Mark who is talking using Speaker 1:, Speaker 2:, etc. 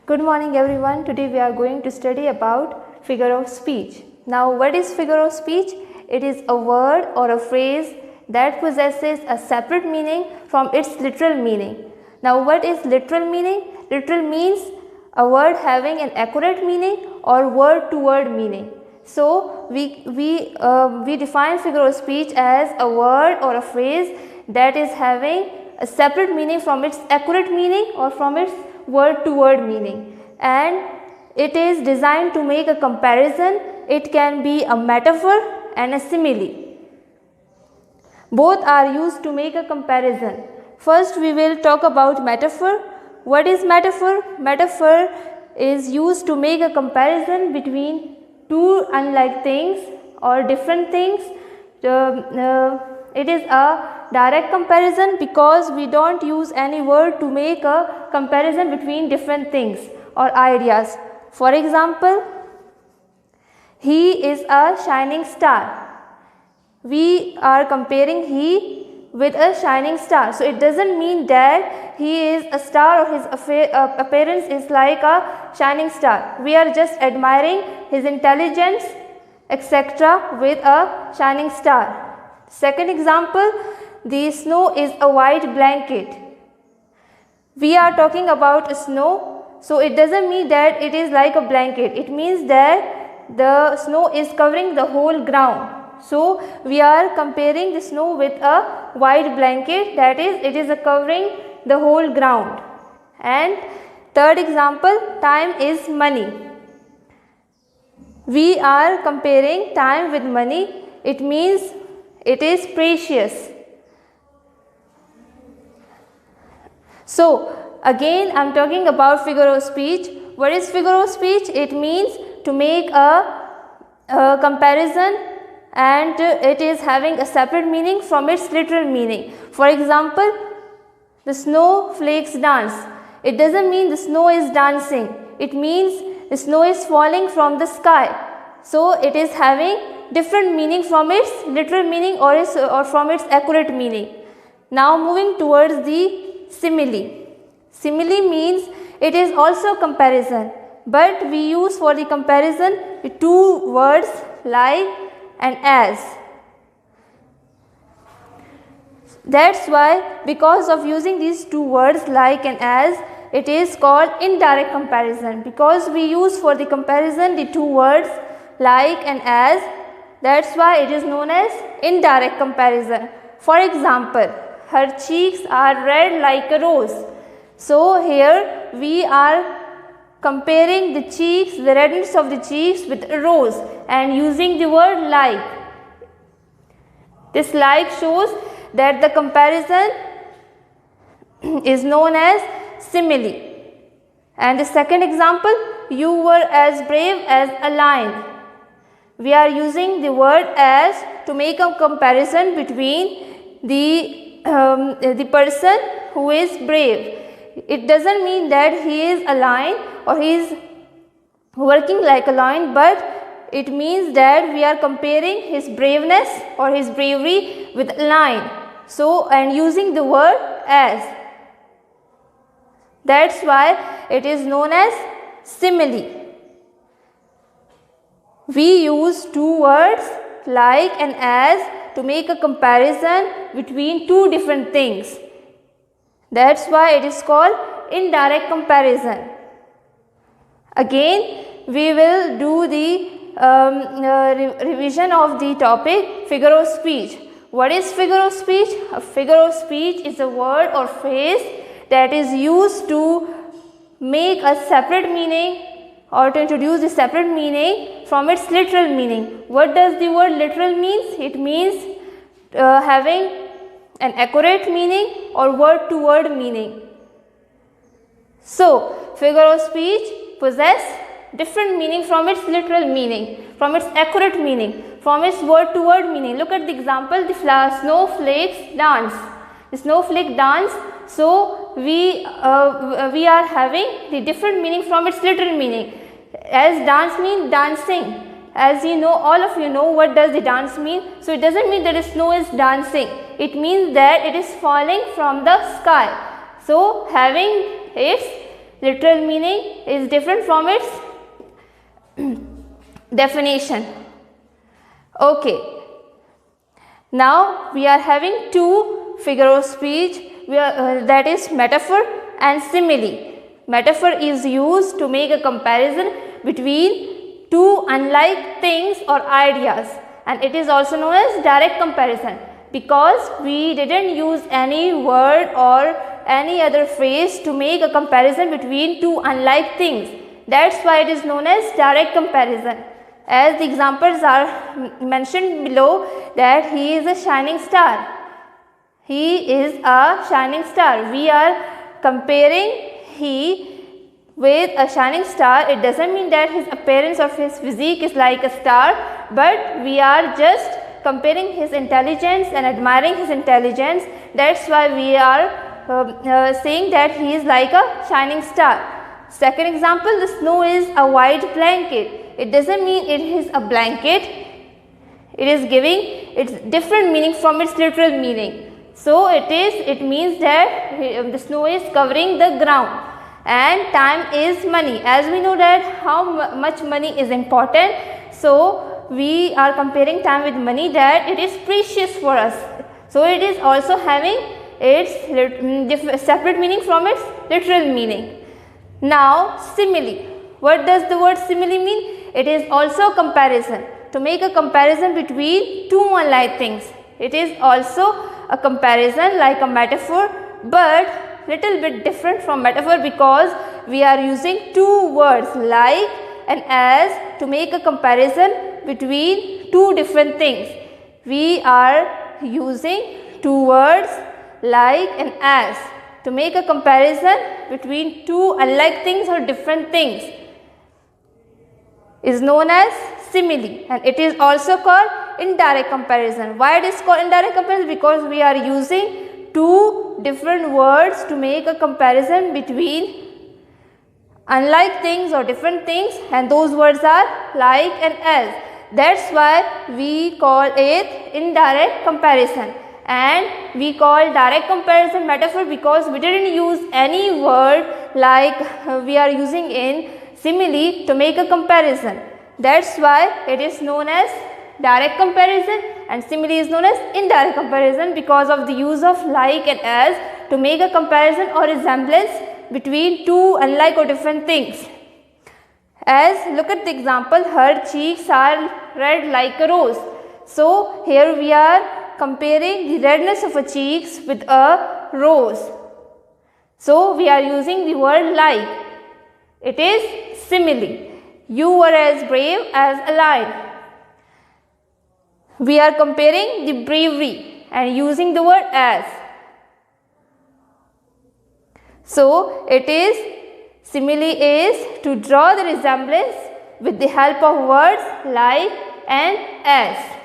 Speaker 1: Good morning everyone. Today we are going to study about figure of speech. Now what is figure of speech? It is a word or a phrase that possesses a separate meaning from its literal meaning. Now what is literal meaning? Literal means a word having an accurate meaning or word to word meaning. So we define figure of speech as a word or a phrase that is having a separate meaning from its accurate meaning or from its word to word meaning, and it is designed to make a comparison. It can be a metaphor and a simile. Both are used to make a comparison. First we will talk about metaphor. What is metaphor? Metaphor is used to make a comparison between two unlike things or different things. It is a direct comparison because we don't use any word to make a comparison between different things or ideas. For example, he is a shining star. We are comparing he with a shining star. So it doesn't mean that he is a star or his appearance is like a shining star. We are just admiring his intelligence, etc. with a shining star. Second example, the snow is a white blanket. We are talking about snow, so it doesn't mean that it is like a blanket. It means that the snow is covering the whole ground. So we are comparing the snow with a white blanket, that is, it is covering the whole ground. And third example, time is money. We are comparing time with money. It means it is precious. So again I am talking about figure of speech. What is figure of speech? It means to make a comparison, and it is having a separate meaning from its literal meaning. For example, the snowflakes dance. It doesn't mean the snow is dancing. It means the snow is falling from the sky. So it is having different meaning from its literal meaning or from its accurate meaning. Now moving towards the simile. Simile means it is also comparison, but we use for the comparison the two words like and as. That's why, because of using these two words like and as, it is called indirect comparison, because we use for the comparison the two words like and as. That's why it is known as indirect comparison. For example, her cheeks are red like a rose. So here we are comparing the cheeks, the redness of the cheeks with a rose, and using the word like. This like shows that the comparison is known as simile. And the second example, you were as brave as a lion. We are using the word as to make a comparison between the person who is brave. It doesn't mean that he is a lion or he is working like a lion, but it means that we are comparing his braveness or his bravery with a lion. So, and using the word as. That's why it is known as simile. We use two words like and as to make a comparison between two different things. That's why it is called indirect comparison. Again, we will do the revision of the topic figure of speech. What is figure of speech? A figure of speech is a word or phrase that is used to make a separate meaning or to introduce a separate meaning from its literal meaning. What does the word literal means? It means having an accurate meaning or word to word meaning. So figure of speech possess different meaning from its literal meaning, from its accurate meaning, from its word to word meaning. Look at the example, the snowflakes dance. The snowflake dance. So we are having the different meaning from its literal meaning. As dance means dancing. As you know, all of you know what does the dance mean. So it doesn't mean that the snow is dancing. It means that it is falling from the sky. So having its literal meaning is different from its definition. Okay. Now we are having two figure of speech, that is metaphor and simile. Metaphor is used to make a comparison between two unlike things or ideas, and it is also known as direct comparison because we didn't use any word or any other phrase to make a comparison between two unlike things. That's why it is known as direct comparison. As the examples are mentioned below, that he is a shining star. He is a shining star. We are comparing he with a shining star. It doesn't mean that his appearance or his physique is like a star, but we are just comparing his intelligence and admiring his intelligence. That's why we are saying that he is like a shining star. Second example, the snow is a white blanket. It doesn't mean it is a blanket. It is giving its different meaning from its literal meaning. So it means that the snow is covering the ground, and time is money. As we know that how much money is important, so we are comparing time with money, that it is precious for us. So it is also having its separate meaning from its literal meaning. Now simile. What does the word simile mean? It is also comparison, to make a comparison between two unlike things. It is also a comparison like a metaphor, but little bit different from metaphor because we are using two words like and as to make a comparison between two different things. We are using two words like and as to make a comparison between two unlike things or different things. Is known as simile, and it is also called indirect comparison. Why it is called indirect comparison? Because we are using two different words to make a comparison between unlike things or different things, and those words are like and as. That's why we call it indirect comparison, and we call direct comparison metaphor because we didn't use any word like we are using in simile to make a comparison. That's why it is known as direct comparison, and simile is known as indirect comparison because of the use of like and as to make a comparison or resemblance between two unlike or different things. As look at the example, her cheeks are red like a rose. So here we are comparing the redness of a cheeks with a rose. So we are using the word like. It is simile. You were as brave as a lion. We are comparing the bravery and using the word as. So it is simile is to draw the resemblance with the help of words like and as.